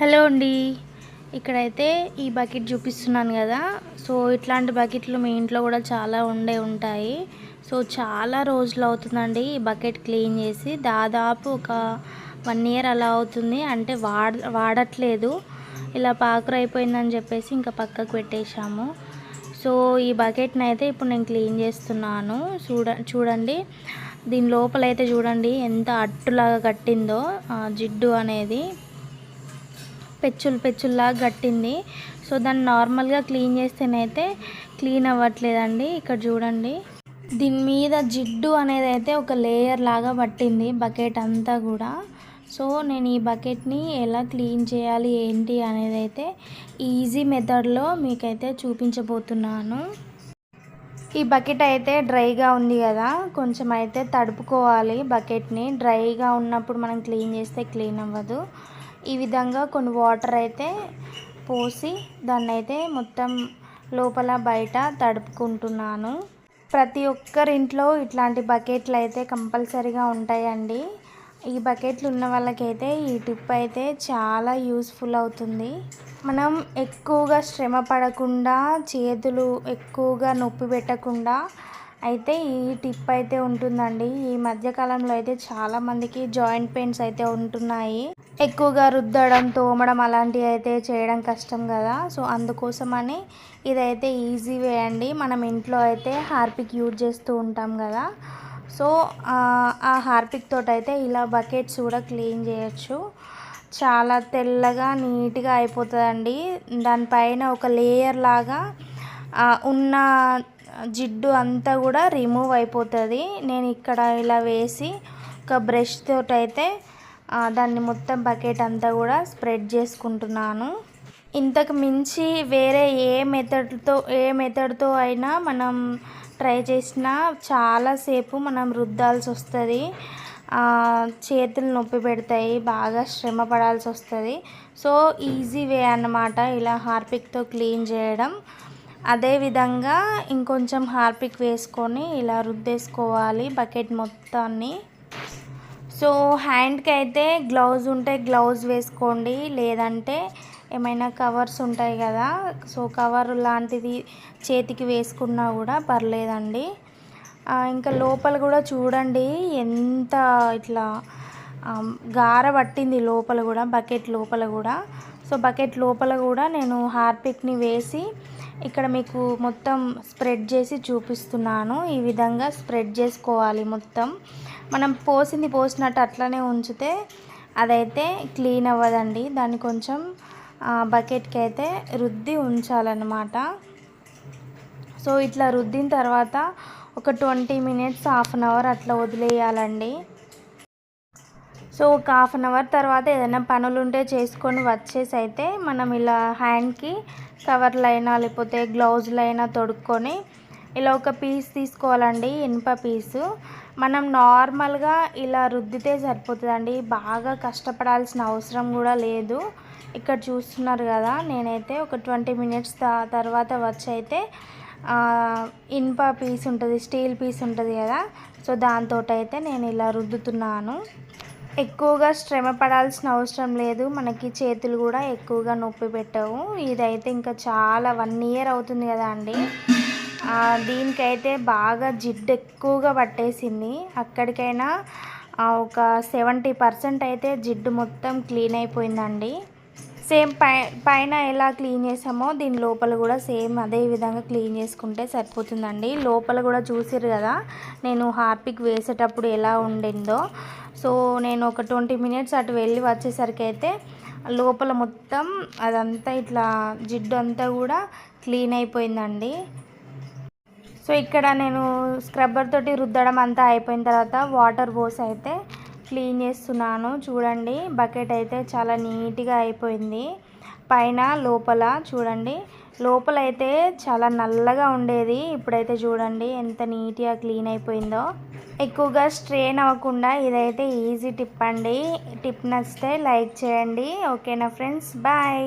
Hello అండి. ఇక్కడైతే ఈ బకెట్ చూపిస్తున్నాను కదా. సో ఇట్లాంటి బకెట్లు మీ ఇంట్లో కూడా చాలా ఉంటాయి. సో చాలా రోజులు అవుతుందండి ఈ బకెట్ క్లీన్ చేసి. దాదాపు ఒక 1 ఇయర్ అలా అవుతుంది. అంటే వాడట్లేదు. ఇలా పాకురు అయిపోయిందని చెప్పేసి ఇంకా పక్కకు పెట్టేశాము. సో ఈ బకెట్ని అయితే ఇప్పుడు నేను క్లీన్ చేస్తున్నాను. చూడండి దీని లోపలైతే చూడండి ఎంత అట్టులాగా కట్టిందో జిడ్డు అనేది పెచ్చుల్లాగా కట్టింది. సో దాన్ని నార్మల్గా క్లీన్ చేస్తేనైతే క్లీన్ అవ్వట్లేదండి. ఇక్కడ చూడండి దీని మీద జిడ్డు అనేది అయితే ఒక లేయర్ లాగా పట్టింది బకెట్ అంతా కూడా. సో నేను ఈ బకెట్ని ఎలా క్లీన్ చేయాలి ఏంటి అనేది అయితే ఈజీ మెథడ్లో మీకైతే చూపించబోతున్నాను. ఈ బకెట్ అయితే డ్రైగా ఉంది కదా, కొంచెం అయితే తడుపుకోవాలి బకెట్ని. డ్రైగా ఉన్నప్పుడు మనం క్లీన్ చేస్తే క్లీన్ అవ్వదు. ఈ విధంగా కొన్ని వాటర్ అయితే పోసి దాన్ని అయితే మొత్తం లోపల బయట తడుపుకుంటున్నాను. ప్రతి ఒక్కరింట్లో ఇట్లాంటి బకెట్లు అయితే కంపల్సరీగా ఉంటాయండి. ఈ బకెట్లు ఉన్న వాళ్ళకైతే ఈ టిప్ అయితే చాలా యూస్ఫుల్ అవుతుంది. మనం ఎక్కువగా శ్రమ పడకుండా, చేతులు ఎక్కువగా నొప్పి పెట్టకుండా అయితే ఈ టిప్ అయితే ఉంటుందండి. ఈ మధ్యకాలంలో అయితే చాలామందికి జాయింట్ పెయిన్స్ అయితే ఉంటున్నాయి. ఎక్కువగా రుద్దడం, తోమడం అలాంటివి అయితే చేయడం కష్టం కదా. సో అందుకోసమని ఇదైతే ఈజీ వే అండి. మనం ఇంట్లో అయితే హార్పిక్ యూజ్ చేస్తూ ఉంటాం కదా. సో ఆ హార్పిక్ తోటి అయితే ఇలా బకెట్స్ కూడా క్లీన్ చేయొచ్చు. చాలా తెల్లగా నీట్గా అయిపోతుందండి. దానిపైన ఒక లేయర్ లాగా ఉన్న జిడ్డు అంతా కూడా రిమూవ్ అయిపోతుంది. నేను ఇక్కడ ఇలా వేసి ఒక బ్రష్ తోటి అయితే దాన్ని మొత్తం బకెట్ అంతా కూడా స్ప్రెడ్ చేసుకుంటున్నాను. ఇంతకు మించి వేరే ఏ మెథడ్తో అయినా మనం ట్రై చేసినా చాలాసేపు మనం రుద్దాల్సి వస్తుంది. చేతులు నొప్పి పెడతాయి, బాగా శ్రమ పడాల్సి వస్తుంది. సో ఈజీ వే అన్నమాట ఇలా హార్పిక్తో క్లీన్ చేయడం. అదేవిధంగా ఇంకొంచెం హార్పిక్ వేసుకొని ఇలా రుద్దేసుకోవాలి బకెట్ మొత్తాన్ని. సో హ్యాండ్కి అయితే గ్లౌజ్ ఉంటే గ్లౌజ్ వేసుకోండి, లేదంటే ఏమైనా కవర్స్ ఉంటాయి కదా, సో కవర్ లాంటిది చేతికి వేసుకున్నా కూడా పర్లేదండి. ఇంకా లోపల కూడా చూడండి ఎంత ఇట్లా గార పట్టింది లోపల కూడా, బకెట్ లోపల కూడా. సో బకెట్ లోపల కూడా నేను హార్పిక్ని వేసి ఇక్కడ మీకు మొత్తం స్ప్రెడ్ చేసి చూపిస్తున్నాను. ఈ విధంగా స్ప్రెడ్ చేసుకోవాలి మొత్తం. మనం పోసినట్టు అట్లనే ఉంచితే అదైతే క్లీన్ అవ్వదండి. దాన్ని కొంచెం బకెట్కి అయితే రుద్ది ఉంచాలన్నమాట. సో ఇట్లా రుద్దిన తర్వాత ఒక 20 మినిట్స్, హాఫ్ అన్ అవర్ అట్లా వదిలేయాలండి. సో ఒక హాఫ్ అన్ అవర్ తర్వాత ఏదైనా పనులు ఉంటే చేసుకొని వచ్చేసి అయితే మనం ఇలా హ్యాండ్కి కవర్లైనా లేకపోతే గ్లౌజులైనా తొడుక్కొని ఇలా ఒక పీస్ తీసుకోవాలండి, ఇనుప పీసు. మనం నార్మల్గా ఇలా రుద్దితే సరిపోతుందండి, బాగా కష్టపడాల్సిన అవసరం కూడా లేదు. ఇక్కడ చూస్తున్నారు కదా, నేనైతే ఒక 20 మినిట్స్ తర్వాత వచ్చి అయితే ఇనుప పీస్ ఉంటుంది, స్టీల్ పీస్ ఉంటుంది కదా, సో దాంతో అయితే నేను ఇలా రుద్దుతున్నాను. ఎక్కువగా శ్రమ పడాల్సిన అవసరం లేదు, మనకి చేతులు కూడా ఎక్కువగా నొప్పి పెట్టవు. ఇదైతే ఇంకా చాలా 1 ఇయర్ అవుతుంది కదా అండి. దీనికైతే బాగా జిడ్డు ఎక్కువగా పట్టేసింది. అక్కడికైనా ఒక 70% అయితే జిడ్డు మొత్తం క్లీన్ అయిపోయిందండి. సేమ్ పైన ఎలా క్లీన్ చేసామో దీని లోపల కూడా సేమ్ అదే విధంగా క్లీన్ చేసుకుంటే సరిపోతుందండి. లోపల కూడా చూసిర్రు కదా నేను హార్పిక్ వేసేటప్పుడు ఎలా ఉండిందో. సో నేను ఒక 20 మినిట్స్ అటు వెళ్ళి వచ్చేసరికి అయితే లోపల మొత్తం అదంతా ఇట్లా జిడ్డు అంతా కూడా క్లీన్ అయిపోయిందండి. సో ఇక్కడ నేను స్క్రబ్బర్ తోటి రుద్దడం అంతా అయిపోయిన తర్వాత వాటర్ పోసి అయితే క్లీన్ చేస్తున్నాను. చూడండి బకెట్ అయితే చాలా నీట్గా అయిపోయింది. పైన లోపల చూడండి, లోపల అయితే చాలా నల్లగా ఉండేది, ఇప్పుడైతే చూడండి ఎంత నీట్గా క్లీన్ అయిపోయిందో. ఎక్కువగా స్ట్రెయిన్ అవ్వకుండా ఇదైతే ఈజీ టిప్ అండి. టిప్ నచ్చితే లైక్ చేయండి. ఓకేనా ఫ్రెండ్స్, బాయ్.